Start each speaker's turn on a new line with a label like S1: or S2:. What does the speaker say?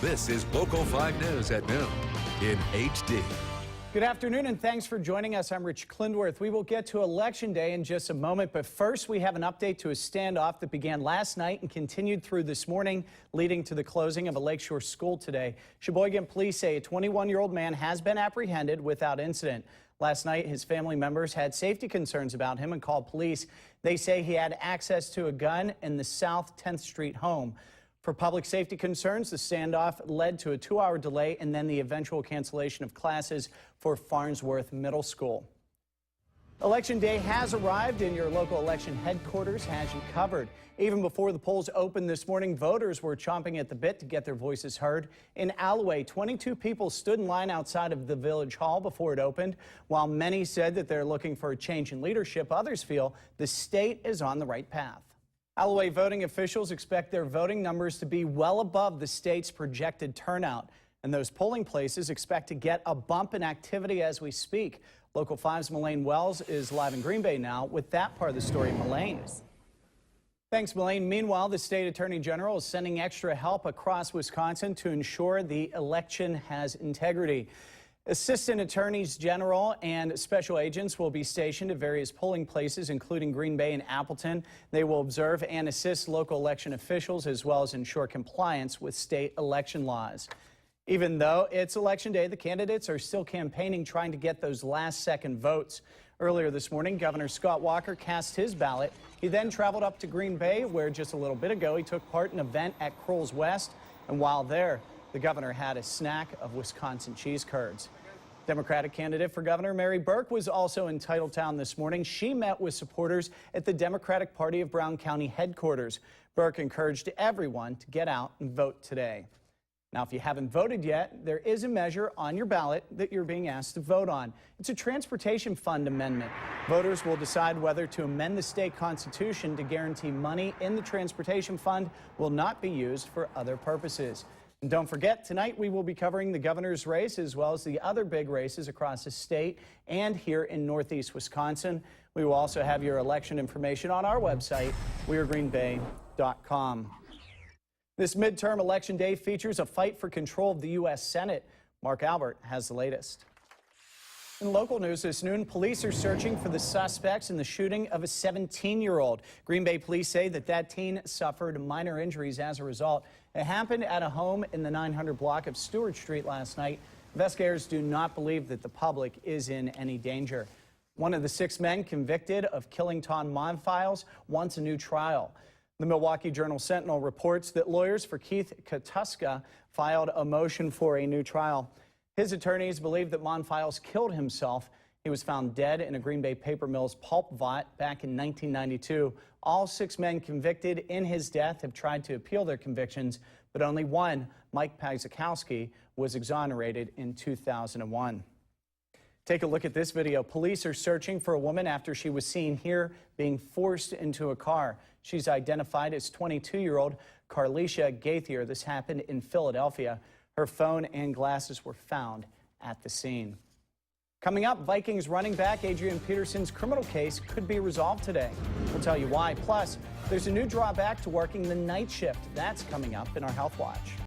S1: This is Local 5 News at noon in HD.
S2: Good afternoon and thanks for joining us. I'm Rich Clindworth. We will get to Election Day in just a moment, but first we have an update to a standoff that began last night and continued through this morning, leading to the closing of a Lakeshore school today. Sheboygan police say a 21-year-old man has been apprehended without incident. Last night, his family members had safety concerns about him and called police. They say he had access to a gun in the South 10th Street home. For public safety concerns, the standoff led to a 2-hour delay and then the eventual cancellation of classes for Farnsworth Middle School. Election Day has arrived and your local election headquarters has you covered. Even before the polls opened this morning, voters were chomping at the bit to get their voices heard. In Alloway, 22 people stood in line outside of the Village Hall before it opened. While many said that they're looking for a change in leadership, others feel the state is on the right path. Alloway voting officials expect their voting numbers to be well above the state's projected turnout. And those polling places expect to get a bump in activity as we speak. Local 5's Melaine Wells is live in Green Bay now with that part of the story. Melaine. Thanks, Melaine. Meanwhile, the state attorney general is sending extra help across Wisconsin to ensure the election has integrity. Assistant attorneys general and special agents will be stationed at various polling places, including Green Bay and Appleton. They will observe and assist local election officials as well as ensure compliance with state election laws. Even though it's Election Day, the candidates are still campaigning, trying to get those last-second votes. Earlier this morning, Governor Scott Walker cast his ballot. He then traveled up to Green Bay, where just a little bit ago he took part in an event at Kroll's West. And while there, the governor had a snack of Wisconsin cheese curds. Democratic candidate for governor Mary Burke was also in Titletown this morning. She met with supporters at the Democratic Party of Brown County headquarters. Burke encouraged everyone to get out and vote today. Now, if you haven't voted yet, there is a measure on your ballot that you're being asked to vote on. It's a transportation fund amendment. Voters will decide whether to amend the state constitution to guarantee money in the transportation fund will not be used for other purposes. And don't forget, tonight we will be covering the governor's race as well as the other big races across the state and here in Northeast Wisconsin. We will also have your election information on our website, wearegreenbay.com. This midterm election day features a fight for control of the U.S. Senate. Mark Albert has the latest. In local news this noon, police are searching for the suspects in the shooting of a 17-year-old. Green Bay police say that teen suffered minor injuries as a result. It happened at a home in the 900 block of Stewart Street last night. Investigators do not believe that the public is in any danger. One of the 6 men convicted of killing Tom Monfiles wants a new trial. The Milwaukee Journal-Sentinel reports that lawyers for Keith Katuska filed a motion for a new trial. His attorneys believe that Monfiles killed himself. He was found dead in a Green Bay paper mill's pulp vat back in 1992. All 6 men convicted in his death have tried to appeal their convictions, but only one, Mike Pazakowski, was exonerated in 2001. Take a look at this video. Police are searching for a woman after she was seen here being forced into a car. She's identified as 22-year-old Carlicia Gaithier. This happened in Philadelphia. Her phone and glasses were found at the scene. Coming up, Vikings running back Adrian Peterson's criminal case could be resolved today. We'll tell you why. Plus, there's a new drawback to working the night shift. That's coming up in our Health Watch.